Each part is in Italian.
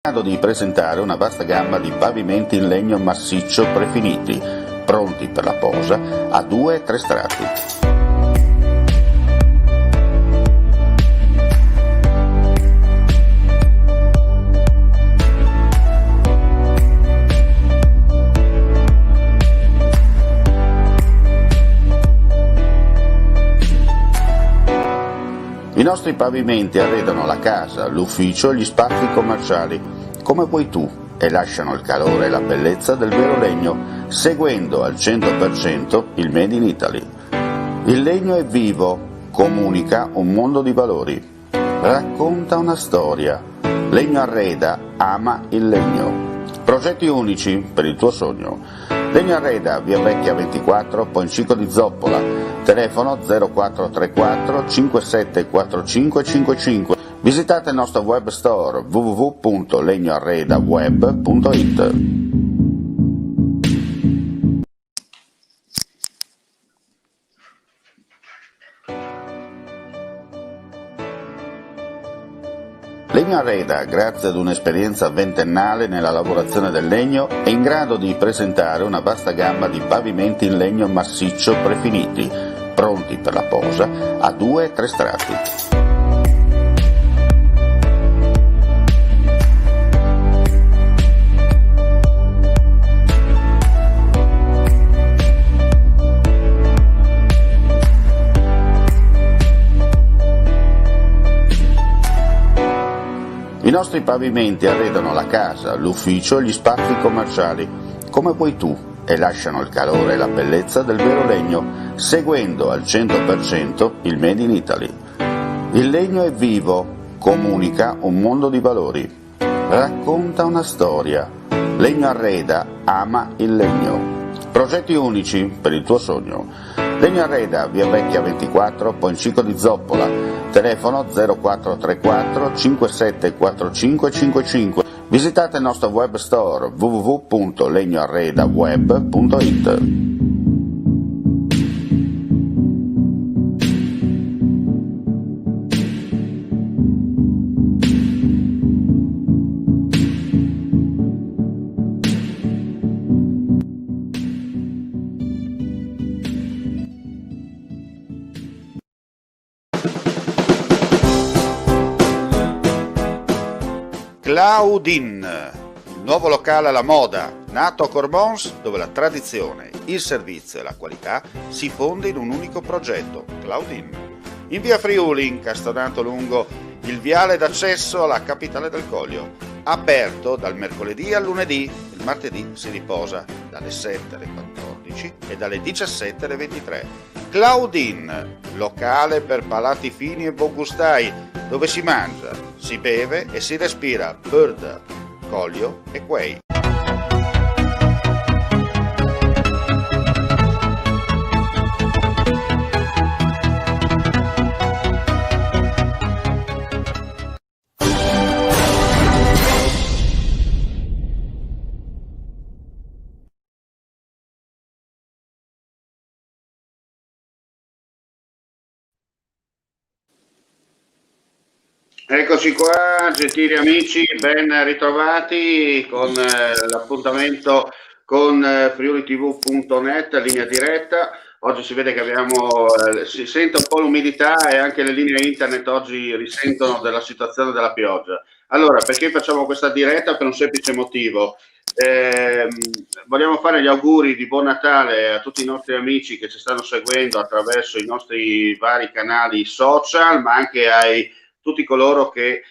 Grado di presentare una vasta gamma di pavimenti in legno massiccio prefiniti, pronti per la posa a 2 e 3 strati. I nostri pavimenti arredano la casa, l'ufficio e gli spazi commerciali, come vuoi tu, e lasciano il calore e la bellezza del vero legno, seguendo al 100% il Made in Italy. Il legno è vivo, comunica un mondo di valori, racconta una storia. Legno Arreda ama il legno. Progetti unici per il tuo sogno. Legno Arreda, via Vecchia 24, Poncico di Zoppola, telefono 0434 5745 55. Visitate il nostro web store www.legnoarredaweb.it. Legno Arreda, grazie ad un'esperienza ventennale nella lavorazione del legno, è in grado di presentare una vasta gamma di pavimenti in legno massiccio prefiniti, pronti per la posa a 2 e 3 strati. I nostri pavimenti arredano la casa, l'ufficio e gli spazi commerciali, come vuoi tu, e lasciano il calore e la bellezza del vero legno, seguendo al 100% il Made in Italy. Il legno è vivo, comunica un mondo di valori, racconta una storia. Legno Arreda ama il legno. Progetti unici per il tuo sogno. Legno Arreda, via Vecchia 24, Poncico di Zoppola, telefono 0434 5745 55. Visitate il nostro web store www.legnoarredaweb.it. Claudin, il nuovo locale alla moda, nato a Cormons, dove la tradizione, il servizio e la qualità si fonde in un unico progetto, Claudin. In via Friuli, incastonato lungo il viale d'accesso alla capitale del Coglio. Aperto dal mercoledì al lunedì, il martedì si riposa dalle 7 alle 14 e dalle 17 alle 23. Claudin, locale per palati fini e buongustai, dove si mangia, si beve e si respira bird, Coglio e quei. Eccoci qua, gentili amici, ben ritrovati con l'appuntamento con friulitv.net, linea diretta. Oggi si vede che abbiamo, si sente un po' l'umidità e anche le linee internet oggi risentono della situazione della pioggia. Allora, perché facciamo questa diretta? Per un semplice motivo. Vogliamo fare gli auguri di buon Natale a tutti i nostri amici che ci stanno seguendo attraverso i nostri vari canali social, ma anche ai tutti coloro che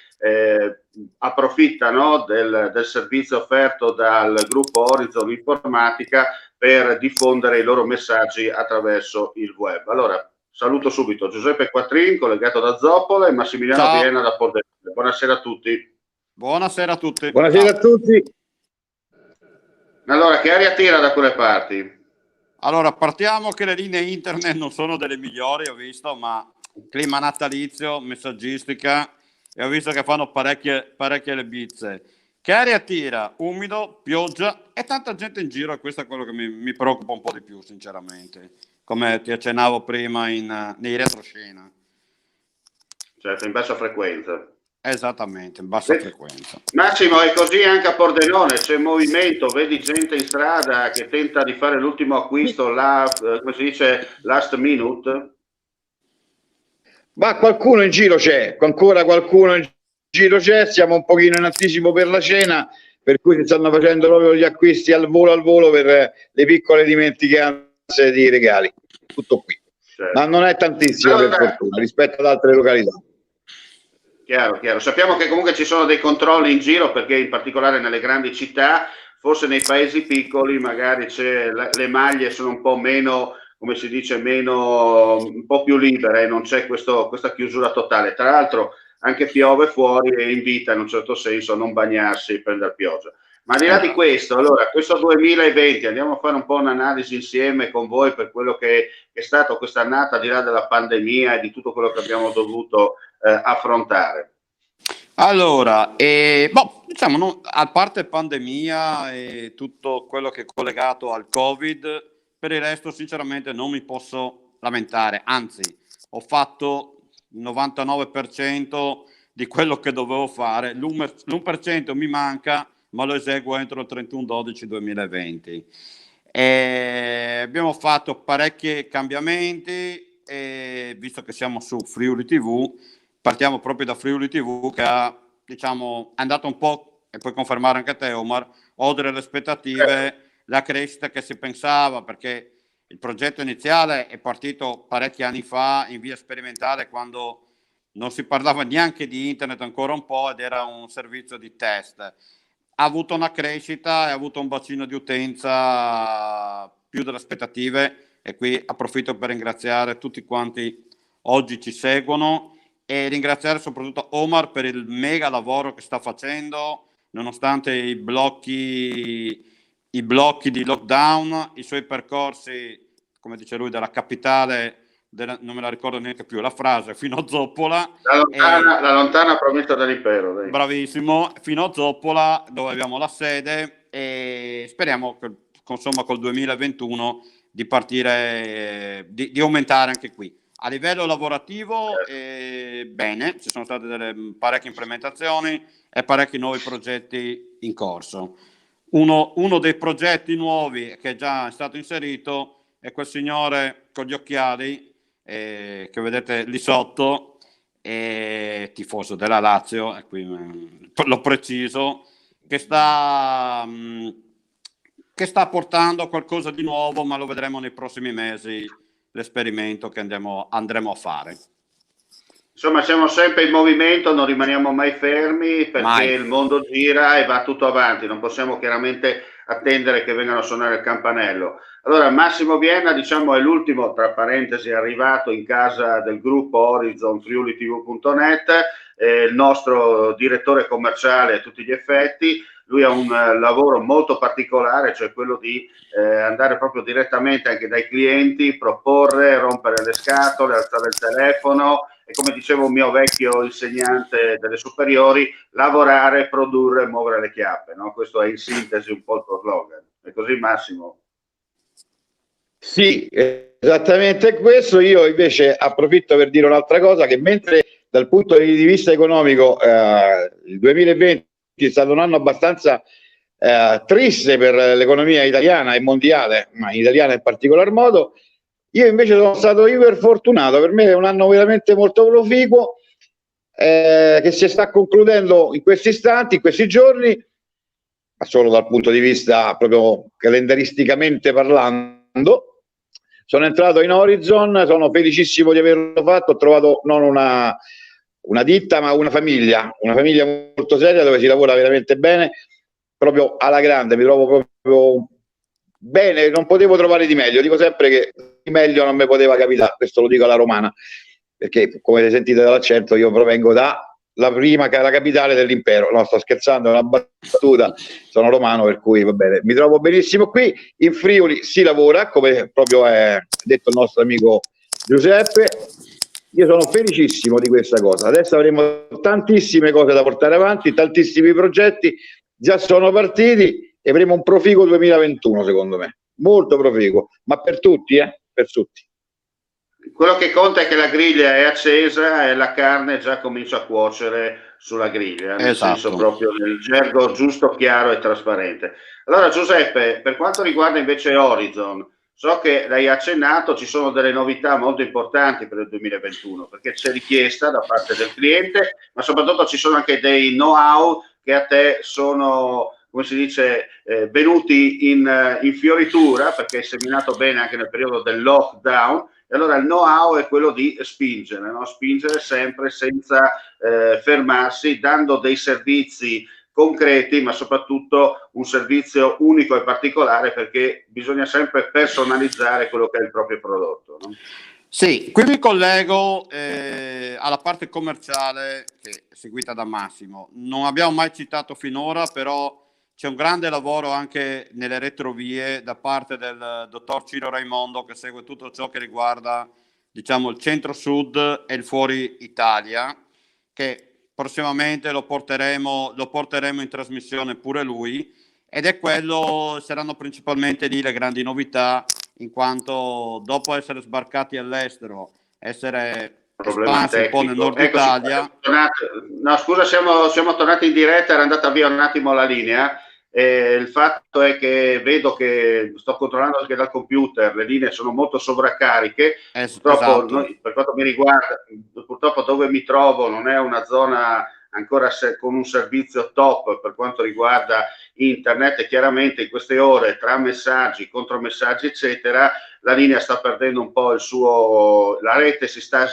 approfittano del servizio offerto dal gruppo Horizon Informatica per diffondere i loro messaggi attraverso il web. Allora, saluto subito Giuseppe Quattrin, collegato da Zoppola, e Massimiliano Ciao. Vienna da Pordenone. Buonasera a tutti. Buonasera a tutti. Buonasera a tutti. Allora, che aria tira da quelle parti? Allora, partiamo che le linee internet non sono delle migliori, ho visto, ma clima natalizio, messaggistica, e ho visto che fanno parecchie le bizze. Che aria tira? Umido, pioggia e tanta gente in giro, e questo è quello che mi preoccupa un po' di più, sinceramente, come ti accennavo prima nei retroscena. Certo, in bassa frequenza. Esattamente, bassa frequenza. Massimo, è così anche a Pordenone, c'è movimento, vedi gente in strada che tenta di fare l'ultimo acquisto, come si dice, last minute? Ma qualcuno in giro c'è, ancora qualcuno in giro c'è, siamo un pochino in anticipo per la cena, per cui si stanno facendo proprio gli acquisti al volo per le piccole dimenticanze di regali. Tutto qui. Certo. Ma non è tantissimo per fortuna rispetto ad altre località. Chiaro, chiaro. Sappiamo che comunque ci sono dei controlli in giro, perché in particolare nelle grandi città, forse nei paesi piccoli magari le maglie sono un po' meno, come si dice, un po' più libere, non c'è questa chiusura totale. Tra l'altro anche piove fuori e invita in un certo senso a non bagnarsi e prendere pioggia. Ma al di là di questo, allora, questo 2020, andiamo a fare un po' un'analisi insieme con voi per quello che è stato quest'annata, al di là della pandemia e di tutto quello che abbiamo dovuto affrontare. Allora, diciamo, a parte pandemia e tutto quello che è collegato al Covid, per il resto sinceramente non mi posso lamentare, anzi ho fatto il 99% di quello che dovevo fare, l'1% mi manca, ma lo eseguo entro il 31/12/2020. Abbiamo fatto parecchi cambiamenti, visto che siamo su Friuli TV, partiamo proprio da Friuli TV che diciamo, è andato un po', e puoi confermare anche te Omar, oltre le aspettative, la crescita che si pensava, perché il progetto iniziale è partito parecchi anni fa in via sperimentale, quando non si parlava neanche di internet ancora un po' ed era un servizio di test. Ha avuto una crescita, ha avuto un bacino di utenza più delle aspettative, e qui approfitto per ringraziare tutti quanti oggi ci seguono e ringraziare soprattutto Omar per il mega lavoro che sta facendo, nonostante i blocchi di lockdown, i suoi percorsi, come dice lui, dalla capitale, non me la ricordo neanche più la frase, fino a Zoppola. La lontana provincia dell'Impero. Dai. Bravissimo, fino a Zoppola, dove abbiamo la sede, e speriamo che, insomma, col 2021 di partire, di aumentare anche qui. A livello lavorativo, bene, ci sono state parecchie implementazioni e parecchi nuovi progetti in corso. Uno dei progetti nuovi che è già stato inserito è quel signore con gli occhiali che vedete lì sotto, tifoso della Lazio, e qui l'ho preciso, che sta portando qualcosa di nuovo, ma lo vedremo nei prossimi mesi, l'esperimento che andremo a fare. Insomma, siamo sempre in movimento, non rimaniamo mai fermi, perché il mondo gira e va tutto avanti, non possiamo chiaramente attendere che vengano a suonare il campanello. Allora, Massimo Vienna, diciamo, è l'ultimo, tra parentesi, arrivato in casa del gruppo Horizon FriuliTV.net, il nostro direttore commerciale a tutti gli effetti. Lui ha un lavoro molto particolare, cioè quello di andare proprio direttamente anche dai clienti, proporre, rompere le scatole, alzare il telefono e, come diceva un mio vecchio insegnante delle superiori, lavorare, produrre, muovere le chiappe, no? Questo è in sintesi un po' il tuo slogan. È così, Massimo? Sì, esattamente questo. Io invece approfitto per dire un'altra cosa, che mentre dal punto di vista economico il 2020 è stato un anno abbastanza triste per l'economia italiana e mondiale, ma italiana in particolar modo, io invece sono stato iper fortunato. Per me è un anno veramente molto proficuo, che si sta concludendo in questi istanti, in questi giorni, ma solo dal punto di vista proprio calendaristicamente parlando. Sono entrato in Horizon, sono felicissimo di averlo fatto. Ho trovato non una ditta, ma una famiglia molto seria, dove si lavora veramente bene, proprio alla grande. Mi trovo proprio bene, non potevo trovare di meglio. Dico sempre che di meglio non mi poteva capitare, questo lo dico alla romana, perché come sentite dall'accento io provengo da la capitale dell'impero. No, sto scherzando, è una battuta, sono romano, per cui va bene, mi trovo benissimo qui. In Friuli si lavora, come proprio è detto il nostro amico Giuseppe. Io sono felicissimo di questa cosa. Adesso avremo tantissime cose da portare avanti, tantissimi progetti già sono partiti e avremo un proficuo 2021, secondo me, molto proficuo, ma per tutti, per tutti. Quello che conta è che la griglia è accesa e la carne già comincia a cuocere sulla griglia, nel Esatto. senso proprio nel gergo giusto, chiaro e trasparente. Allora Giuseppe, per quanto riguarda invece Horizon, so che l'hai accennato, ci sono delle novità molto importanti per il 2021, perché c'è richiesta da parte del cliente, ma soprattutto ci sono anche dei know-how che a te sono, come si dice, venuti in fioritura, perché hai seminato bene anche nel periodo del lockdown, e allora il know-how è quello di spingere, no? Spingere sempre senza fermarsi, dando dei servizi concreti, ma soprattutto un servizio unico e particolare, perché bisogna sempre personalizzare quello che è il proprio prodotto, no? Sì, qui mi collego alla parte commerciale che è seguita da Massimo. Non abbiamo mai citato finora, però c'è un grande lavoro anche nelle retrovie da parte del dottor Ciro Raimondo, che segue tutto ciò che riguarda, diciamo, il centro-sud e il fuori Italia, che prossimamente lo porteremo in trasmissione pure lui, ed è quello, saranno principalmente lì le grandi novità, in quanto dopo essere sbarcati all'estero, essere espansi un po' nel nord Italia. No, scusa, siamo tornati in diretta, era andata via un attimo la linea. Il fatto è che vedo che sto controllando anche dal computer, le linee sono molto sovraccariche. Purtroppo, Esatto. per quanto mi riguarda, purtroppo dove mi trovo non è una zona ancora con un servizio top per quanto riguarda internet, e chiaramente in queste ore tra messaggi, contromessaggi eccetera, la linea sta perdendo un po' la rete si sta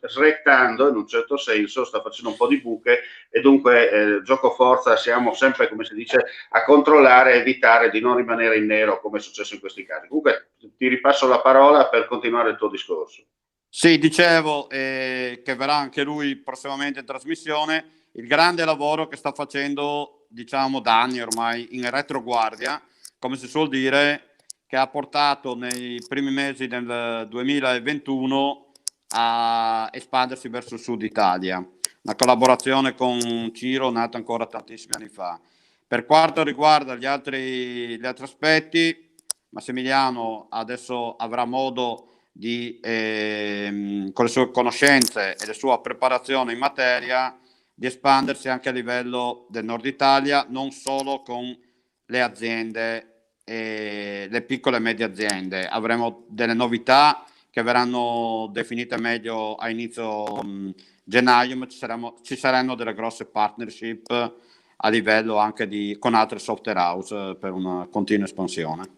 srettando in un certo senso, sta facendo un po' di buche, e dunque gioco forza, siamo sempre, come si dice, a controllare e evitare di non rimanere in nero come è successo in questi casi. Comunque ti ripasso la parola per continuare il tuo discorso. Sì, dicevo che verrà anche lui prossimamente in trasmissione, il grande lavoro che sta facendo, diciamo, da anni ormai in retroguardia, come si suol dire, che ha portato nei primi mesi del 2021 a espandersi verso il sud Italia. Una collaborazione con Ciro nata ancora tantissimi anni fa. Per quanto riguarda gli altri aspetti, Massimiliano adesso avrà modo di, con le sue conoscenze e la sua preparazione in materia, di espandersi anche a livello del nord Italia, non solo con le aziende, le piccole e medie aziende. Avremo delle novità che verranno definite meglio a inizio gennaio, ma ci saranno delle grosse partnership a livello anche con altre software house per una continua espansione.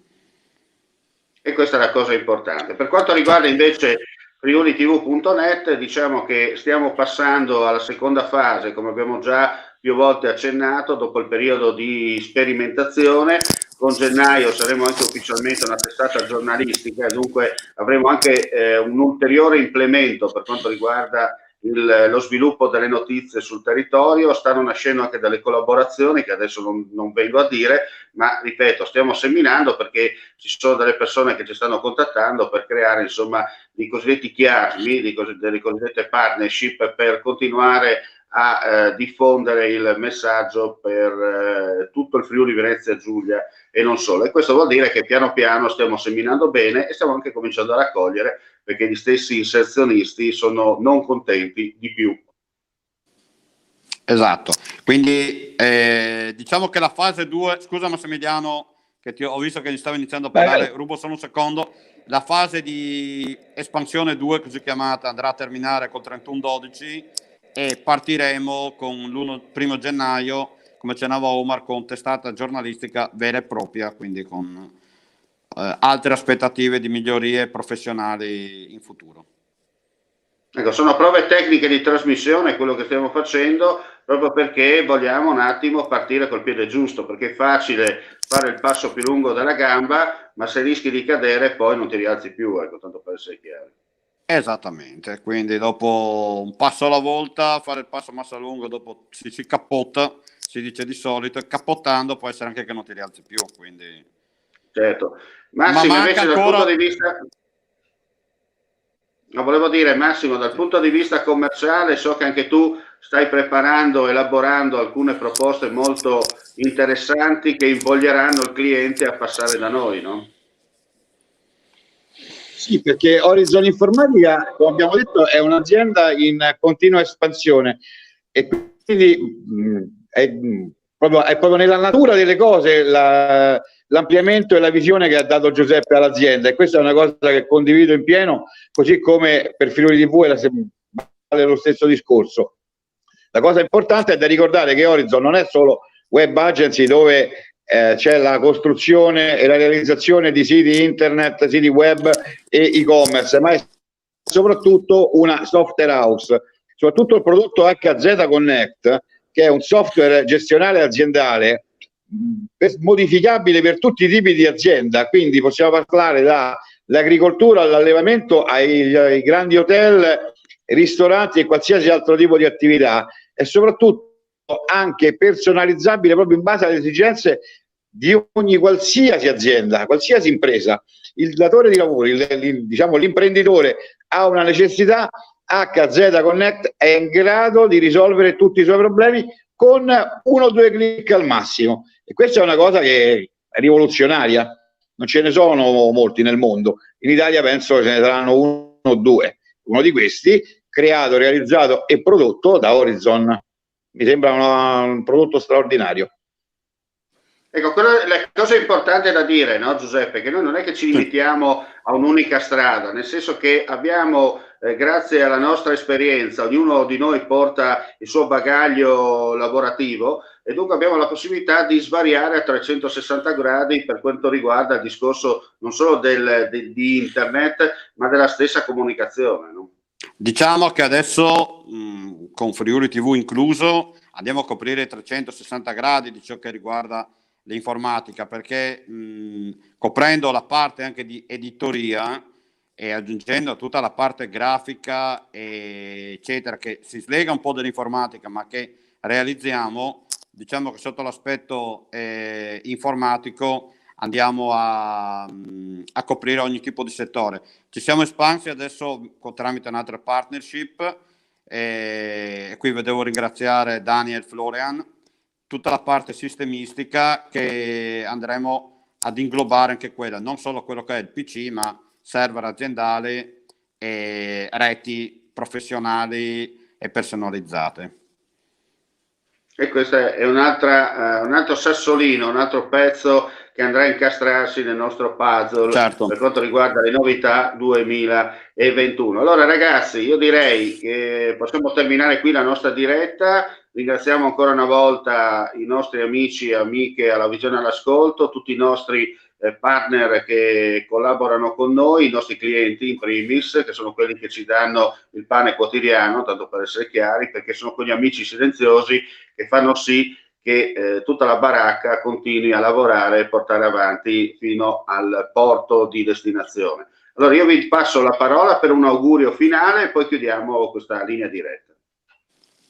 E questa è la cosa importante. Per quanto riguarda invece FriuliTV.net, diciamo che stiamo passando alla seconda fase, come abbiamo già più volte accennato, dopo il periodo di sperimentazione. Con gennaio saremo anche ufficialmente una testata giornalistica, e dunque avremo anche un ulteriore implemento per quanto riguarda lo sviluppo delle notizie sul territorio. Stanno nascendo anche delle collaborazioni che adesso non vengo a dire, ma ripeto, stiamo seminando, perché ci sono delle persone che ci stanno contattando per creare insomma dei cosiddetti chiasmi, delle cosiddette partnership, per continuare a diffondere il messaggio per tutto il Friuli Venezia Giulia e non solo. E questo vuol dire che piano piano stiamo seminando bene e stiamo anche cominciando a raccogliere, perché gli stessi inserzionisti sono non contenti di più. Esatto, quindi diciamo che la fase 2, scusa Massimiliano, che ho visto che gli stavo iniziando a parlare, rubo solo un secondo. La fase di espansione 2, così chiamata, andrà a terminare col 31/12 e partiremo con l'1 gennaio, come accennava Omar, con testata giornalistica vera e propria, quindi con altre aspettative di migliorie professionali in futuro. Ecco, sono prove tecniche di trasmissione quello che stiamo facendo, proprio perché vogliamo un attimo partire col piede giusto, perché è facile fare il passo più lungo della gamba, ma se rischi di cadere poi non ti rialzi più, ecco, tanto per essere chiari. Esattamente, quindi dopo un passo alla volta, fare il passo massa lungo, dopo si cappotta, si dice di solito, e cappottando può essere anche che non ti rialzi più, quindi... Certo. Massimo, invece ancora... dal punto di vista... No, volevo dire, Massimo, dal punto di vista commerciale, so che anche tu stai preparando, elaborando alcune proposte molto interessanti che invoglieranno il cliente a passare da noi, no? Sì, perché Horizon Informatica, come abbiamo detto, è un'azienda in continua espansione, e è proprio nella natura delle cose l'ampliamento e la visione che ha dato Giuseppe all'azienda, e questa è una cosa che condivido in pieno, così come per Friuli TV vale lo stesso discorso. La cosa importante è da ricordare che Horizon non è solo web agency dove c'è la costruzione e la realizzazione di siti internet, siti web e e-commerce, ma è soprattutto una software house. Soprattutto il prodotto HZ Connect, che è un software gestionale aziendale modificabile per tutti i tipi di azienda, quindi possiamo parlare dall'agricoltura all'allevamento ai grandi hotel, ristoranti e qualsiasi altro tipo di attività, e soprattutto anche personalizzabile proprio in base alle esigenze di ogni qualsiasi azienda, qualsiasi impresa. Il datore di lavoro, diciamo l'imprenditore ha una necessità, HZ Connect è in grado di risolvere tutti i suoi problemi con 1 o 2 clic al massimo, e questa è una cosa che è rivoluzionaria, non ce ne sono molti nel mondo, in Italia penso che ce ne saranno 1 o 2, uno di questi creato, realizzato e prodotto da Horizon. Mi sembra un prodotto straordinario. Ecco, la cosa importante da dire, no, Giuseppe, che noi non è che ci limitiamo a un'unica strada, nel senso che abbiamo, grazie alla nostra esperienza, ognuno di noi porta il suo bagaglio lavorativo, e dunque abbiamo la possibilità di svariare a 360 gradi per quanto riguarda il discorso non solo di internet, ma della stessa comunicazione, no? Diciamo che adesso con Friuli TV incluso andiamo a coprire 360 gradi di ciò che riguarda l'informatica, perché coprendo la parte anche di editoria e aggiungendo tutta la parte grafica eccetera, che si slega un po' dall'informatica ma che realizziamo, diciamo che sotto l'aspetto informatico andiamo a coprire ogni tipo di settore. Ci siamo espansi adesso tramite un'altra partnership, e qui devo ringraziare Daniel Florian, tutta la parte sistemistica che andremo ad inglobare anche quella, non solo quello che è il PC, ma server aziendali e reti professionali e personalizzate. E questo è un altro sassolino, un altro pezzo che andrà a incastrarsi nel nostro puzzle, certo, per quanto riguarda le novità 2021. Allora ragazzi, io direi che possiamo terminare qui la nostra diretta. Ringraziamo ancora una volta i nostri amici e amiche alla visione e all'ascolto, tutti i nostri partner che collaborano con noi, i nostri clienti in primis, che sono quelli che ci danno il pane quotidiano, tanto per essere chiari, perché sono quegli amici silenziosi che fanno sì che tutta la baracca continui a lavorare e portare avanti fino al porto di destinazione. Allora io vi passo la parola per un augurio finale e poi chiudiamo questa linea diretta.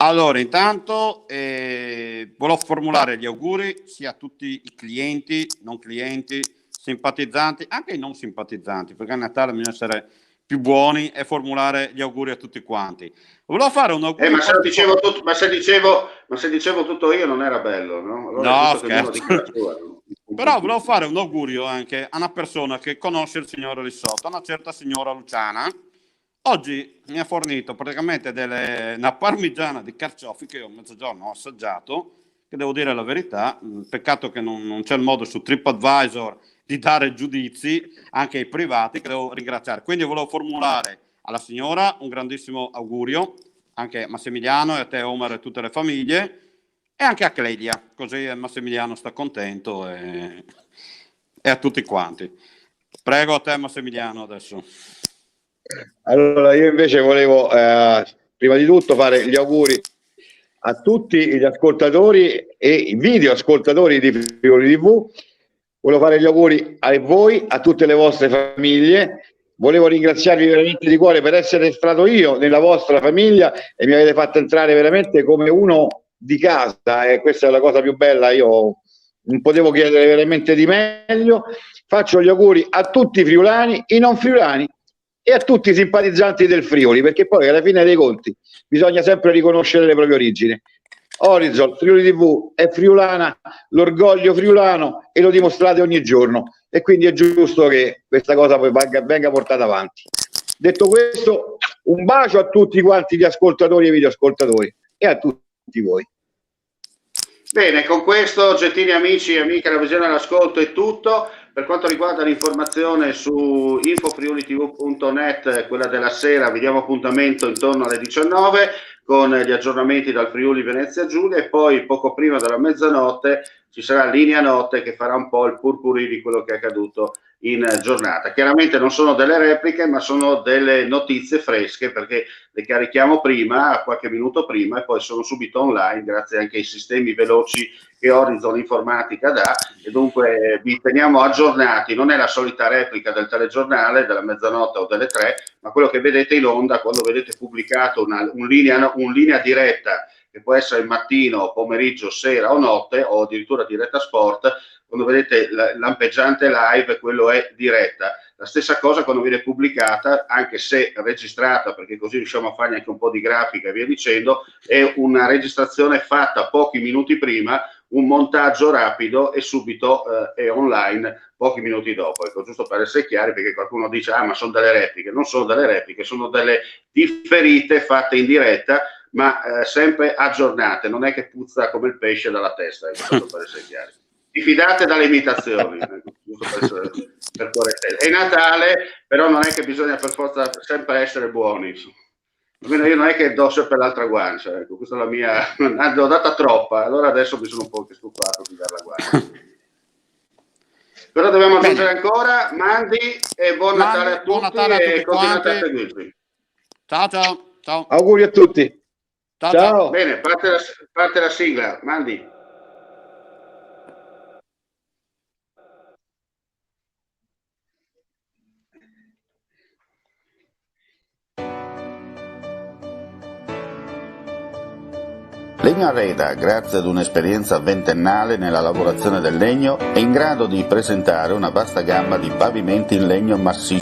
Allora, intanto volevo formulare gli auguri sia a tutti i clienti, non clienti, simpatizzanti, anche i non simpatizzanti, perché a Natale bisogna essere più buoni e formulare gli auguri a tutti quanti. Volevo fare un augurio. Ma se dicevo tutto io non era bello, no? Allora no, scherzo. Però volevo fare un augurio anche a una persona che conosce il signore lì sotto, una certa signora Luciana. Oggi mi ha fornito praticamente una parmigiana di carciofi che io a mezzogiorno ho assaggiato, che devo dire la verità, peccato che non c'è il modo su TripAdvisor di dare giudizi anche ai privati, che devo ringraziare. Quindi volevo formulare alla signora un grandissimo augurio, anche a Massimiliano e a te Omar e tutte le famiglie, e anche a Clelia, così Massimiliano sta contento e a tutti quanti. Prego a te Massimiliano adesso. Allora io invece volevo prima di tutto fare gli auguri a tutti gli ascoltatori e i video ascoltatori di Friuli TV. Volevo fare gli auguri a voi, a tutte le vostre famiglie. Volevo ringraziarvi veramente di cuore per essere stato io nella vostra famiglia e mi avete fatto entrare veramente come uno di casa, e questa è la cosa più bella. Io non potevo chiedere veramente di meglio. Faccio gli auguri a tutti i friulani, i non friulani e a tutti i simpatizzanti del Friuli, perché poi alla fine dei conti bisogna sempre riconoscere le proprie origini. Horizon, Friuli TV è friulana, l'orgoglio friulano, e lo dimostrate ogni giorno, e quindi è giusto che questa cosa poi venga portata avanti. Detto questo, un bacio a tutti quanti gli ascoltatori e videoascoltatori e a tutti tutti voi. Bene, con questo, gentili amici e amiche, la visione e l'ascolto è tutto. Per quanto riguarda l'informazione su infofriulitv.net, quella della sera, vi diamo appuntamento intorno alle 19 con gli aggiornamenti dal Friuli Venezia Giulia, e poi poco prima della mezzanotte ci sarà Linea Notte che farà un po' il purpurì di quello che è accaduto in giornata. Chiaramente non sono delle repliche, ma sono delle notizie fresche, perché le carichiamo prima, qualche minuto prima, e poi sono subito online grazie anche ai sistemi veloci che Horizon Informatica dà, e dunque vi teniamo aggiornati. Non è la solita replica del telegiornale della mezzanotte o delle 3, ma quello che vedete in onda quando vedete pubblicato un linea diretta, che può essere il mattino, pomeriggio, sera o notte, o addirittura diretta sport. Quando vedete lampeggiante live, quello è diretta. La stessa cosa quando viene pubblicata, anche se registrata, perché così riusciamo a fare anche un po' di grafica e via dicendo, è una registrazione fatta pochi minuti prima, un montaggio rapido e subito è online pochi minuti dopo. Ecco, giusto per essere chiari, perché qualcuno dice ma sono delle repliche. Non sono delle repliche, sono delle differite fatte in diretta, ma sempre aggiornate. Non è che puzza come il pesce dalla testa, ecco, giusto per essere chiari. Vi fidate dalle imitazioni, giusto per correttezza. È Natale, però non è che bisogna per forza sempre essere buoni. Almeno io non è che do sempre l'altra guancia, ecco, questa è la mia, l'ho data troppa, allora adesso mi sono un po' che stufato di dare la guancia. Cosa dobbiamo aggiungere ancora? Mandi e buon Natale a tutti, buon Natale a tutti e continuate a quanti. seguirci. Ciao. Auguri a tutti. Ciao. Bene, parte la sigla, Mandi. Legno Arreda, grazie ad un'esperienza ventennale nella lavorazione del legno, è in grado di presentare una vasta gamma di pavimenti in legno massiccio